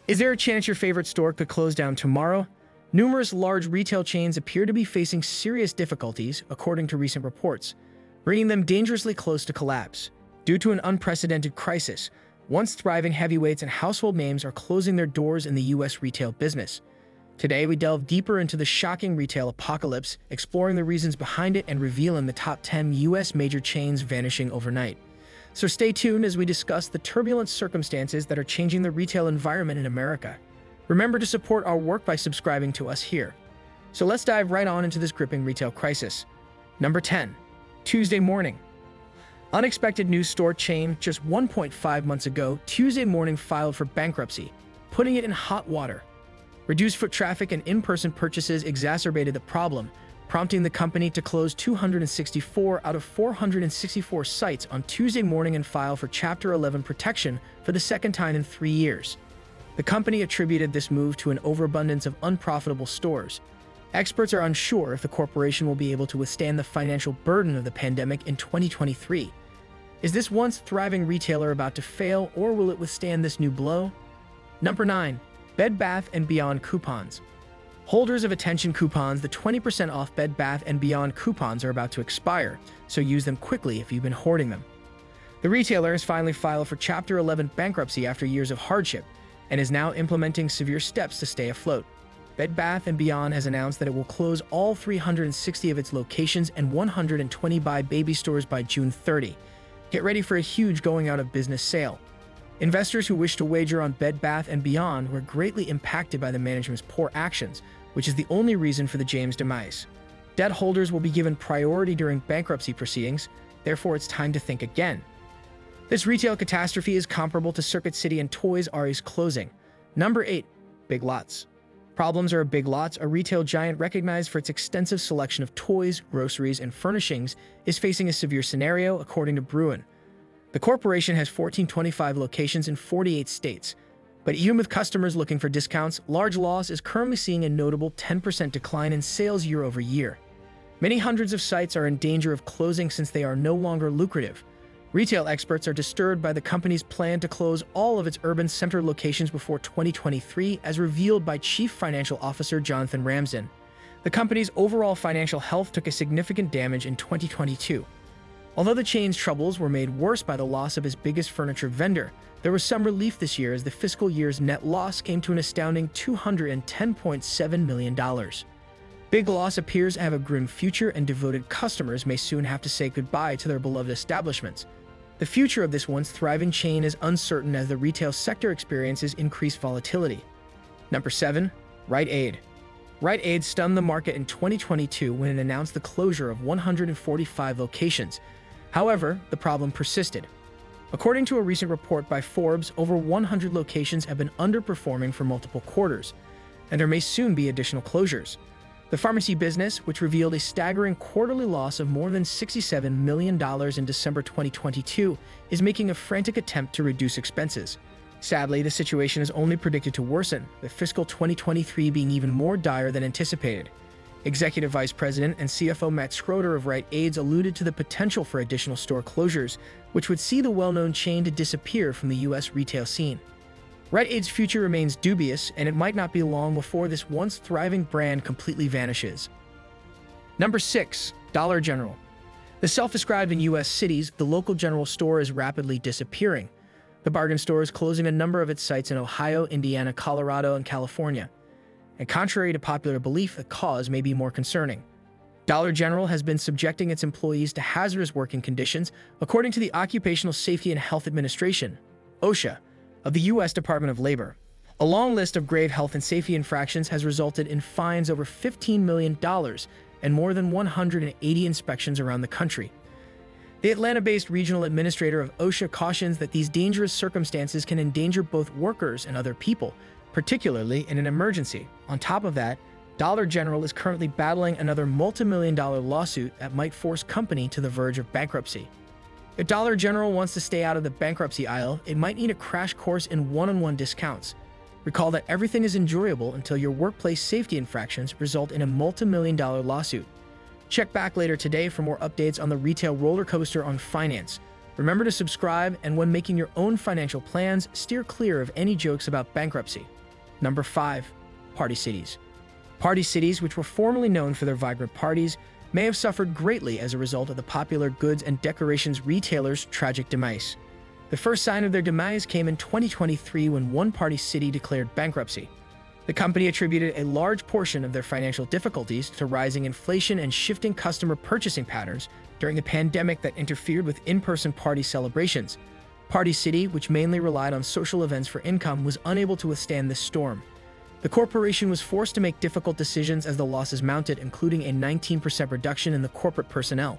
Is there a chance your favorite store could close down tomorrow? Numerous large retail chains appear to be facing serious difficulties, according to recent reports, bringing them dangerously close to collapse. Due to an unprecedented crisis, once thriving heavyweights and household names are closing their doors in the U.S. retail business. Today, we delve deeper into the shocking retail apocalypse, exploring the reasons behind it and revealing the top 10 U.S. major chains vanishing overnight. So stay tuned as we discuss the turbulent circumstances that are changing the retail environment in America. Remember to support our work by subscribing to us here. So let's dive right on into this gripping retail crisis. Number 10. Tuesday morning. Unexpected news store chain just 1.5 months ago, Tuesday Morning filed for bankruptcy, putting it in hot water. Reduced foot traffic and in-person purchases exacerbated the problem, prompting the company to close 264 out of 464 sites on Tuesday morning and file for Chapter 11 protection for the second time in 3 years. The company attributed this move to an overabundance of unprofitable stores. Experts are unsure if the corporation will be able to withstand the financial burden of the pandemic in 2023. Is this once thriving retailer about to fail, or will it withstand this new blow? Number 9. Bed Bath & Beyond coupons. Holders of attention coupons, the 20% off Bed Bath & Beyond coupons are about to expire, so use them quickly if you've been hoarding them. The retailer has finally filed for Chapter 11 bankruptcy after years of hardship and is now implementing severe steps to stay afloat. Bed Bath & Beyond has announced that it will close all 360 of its locations and 120 Buy Baby stores by June 30. Get ready for a huge going out of business sale. Investors who wish to wager on Bed Bath & Beyond were greatly impacted by the management's poor actions, which is the only reason for the James demise. Debt holders will be given priority during bankruptcy proceedings, therefore it's time to think again. This retail catastrophe is comparable to Circuit City and Toys R's closing. Number 8. Big Lots. Problems are Big Lots, a retail giant recognized for its extensive selection of toys, groceries, and furnishings, is facing a severe scenario, according to Bruin. The corporation has 1,425 locations in 48 states, but even with customers looking for discounts, Large Loss is currently seeing a notable 10% decline in sales year over year. Many hundreds of sites are in danger of closing since they are no longer lucrative. Retail experts are disturbed by the company's plan to close all of its urban center locations before 2023, as revealed by Chief Financial Officer Jonathan Ramsden. The company's overall financial health took a significant damage in 2022. Although the chain's troubles were made worse by the loss of its biggest furniture vendor, there was some relief this year as the fiscal year's net loss came to an astounding $210.7 million. Big Lots appears to have a grim future, and devoted customers may soon have to say goodbye to their beloved establishments. The future of this once thriving chain is uncertain as the retail sector experiences increased volatility. Number 7. Rite Aid. Rite Aid stunned the market in 2022 when it announced the closure of 145 locations. However, the problem persisted. According to a recent report by Forbes, over 100 locations have been underperforming for multiple quarters, and there may soon be additional closures. The pharmacy business, which revealed a staggering quarterly loss of more than $67 million in December 2022, is making a frantic attempt to reduce expenses. Sadly, the situation is only predicted to worsen, with fiscal 2023 being even more dire than anticipated. Executive Vice President and CFO Matt Schroeder of Rite Aid alluded to the potential for additional store closures, which would see the well-known chain to disappear from the U.S. retail scene. Rite Aid's future remains dubious, and it might not be long before this once thriving brand completely vanishes. Number 6. Dollar General. The self-described in U.S. cities, the local general store is rapidly disappearing. The bargain store is closing a number of its sites in Ohio, Indiana, Colorado, and California. And contrary to popular belief, the cause may be more concerning. Dollar General has been subjecting its employees to hazardous working conditions, according to the Occupational Safety and Health Administration, OSHA, of the U.S. Department of Labor. A long list of grave health and safety infractions has resulted in fines over $15 million and more than 180 inspections around the country. The Atlanta-based regional administrator of OSHA cautions that these dangerous circumstances can endanger both workers and other people, particularly in an emergency. On top of that, Dollar General is currently battling another multi-million-dollar lawsuit that might force company to the verge of bankruptcy. If Dollar General wants to stay out of the bankruptcy aisle, it might need a crash course in one-on-one discounts. Recall that everything is enjoyable until your workplace safety infractions result in a multi-million-dollar lawsuit. Check back later today for more updates on the retail roller coaster on finance. Remember to subscribe, and when making your own financial plans, steer clear of any jokes about bankruptcy. Number 5. Party cities. Party cities, which were formerly known for their vibrant parties, may have suffered greatly as a result of the popular goods and decorations retailers' tragic demise. The first sign of their demise came in 2023 when one party city declared bankruptcy. The company attributed a large portion of their financial difficulties to rising inflation and shifting customer purchasing patterns during the pandemic that interfered with in-person party celebrations. Party City, which mainly relied on social events for income, was unable to withstand this storm. The corporation was forced to make difficult decisions as the losses mounted, including a 19% reduction in the corporate personnel.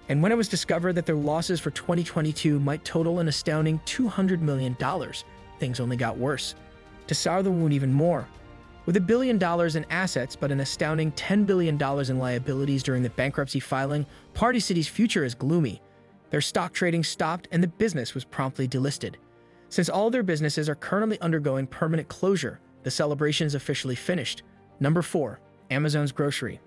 And when it was discovered that their losses for 2022 might total an astounding $200 million, things only got worse. To sour the wound even more, with $1 billion in assets but an astounding $10 billion in liabilities during the bankruptcy filing, Party City's future is gloomy. Their stock trading stopped and the business was promptly delisted. Since all their businesses are currently undergoing permanent closure, the celebration is officially finished. Number 4. Amazon's grocery.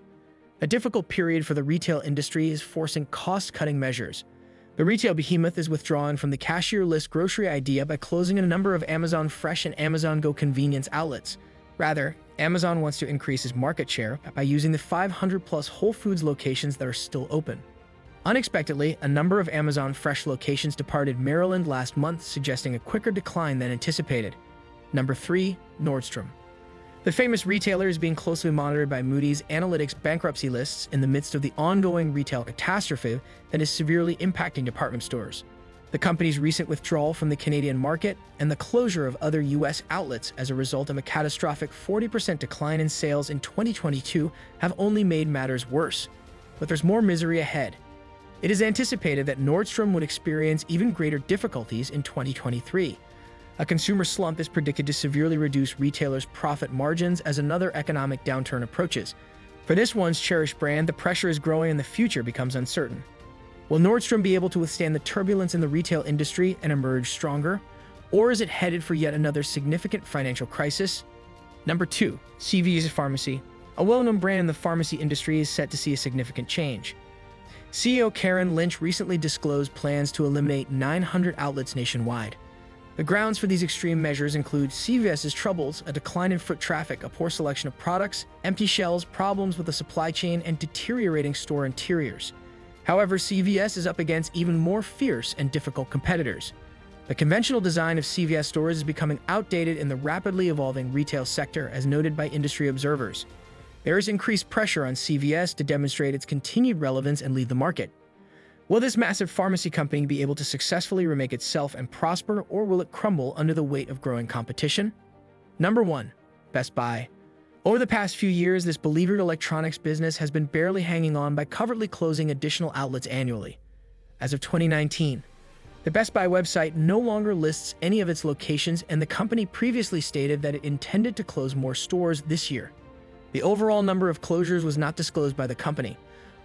A difficult period for the retail industry is forcing cost-cutting measures. The retail behemoth is withdrawn from the cashier list grocery idea by closing a number of Amazon Fresh and Amazon Go convenience outlets. Rather, Amazon wants to increase its market share by using the 500-plus Whole Foods locations that are still open. Unexpectedly, a number of Amazon Fresh locations departed Maryland last month, suggesting a quicker decline than anticipated. Number 3. Nordstrom. The famous retailer is being closely monitored by Moody's Analytics bankruptcy lists in the midst of the ongoing retail catastrophe that is severely impacting department stores. The company's recent withdrawal from the Canadian market and the closure of other U.S. outlets as a result of a catastrophic 40% decline in sales in 2022 have only made matters worse. But there's more misery ahead. It is anticipated that Nordstrom would experience even greater difficulties in 2023. A consumer slump is predicted to severely reduce retailers' profit margins as another economic downturn approaches. For this once cherished brand, the pressure is growing and the future becomes uncertain. Will Nordstrom be able to withstand the turbulence in the retail industry and emerge stronger? Or is it headed for yet another significant financial crisis? Number 2. CVS Pharmacy. A well-known brand in the pharmacy industry is set to see a significant change. CEO Karen Lynch recently disclosed plans to eliminate 900 outlets nationwide. The grounds for these extreme measures include CVS's troubles, a decline in foot traffic, a poor selection of products, empty shelves, problems with the supply chain, and deteriorating store interiors. However, CVS is up against even more fierce and difficult competitors. The conventional design of CVS stores is becoming outdated in the rapidly evolving retail sector, as noted by industry observers. There is increased pressure on CVS to demonstrate its continued relevance and lead the market. Will this massive pharmacy company be able to successfully remake itself and prosper, or will it crumble under the weight of growing competition? Number 1. Best Buy. Over the past few years, this beleaguered electronics business has been barely hanging on by covertly closing additional outlets annually. As of 2019, the Best Buy website no longer lists any of its locations, and the company previously stated that it intended to close more stores this year. The overall number of closures was not disclosed by the company.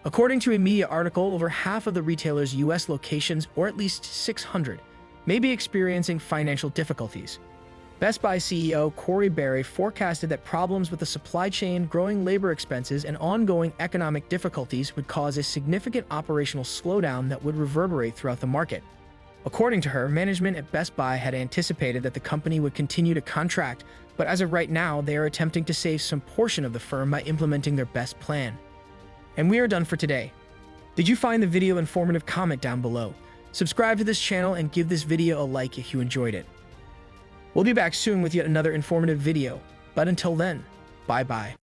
According to a media article, over half of the retailer's U.S. locations, or at least 600, may be experiencing financial difficulties. Best Buy CEO Corey Barry forecasted that problems with the supply chain, growing labor expenses, and ongoing economic difficulties would cause a significant operational slowdown that would reverberate throughout the market. According to her, management at Best Buy had anticipated that the company would continue to contract, but as of right now, they are attempting to save some portion of the firm by implementing their best plan. And we are done for today. Did you find the video informative? Comment down below. Subscribe to this channel and give this video a like if you enjoyed it. We'll be back soon with yet another informative video, but until then, bye-bye.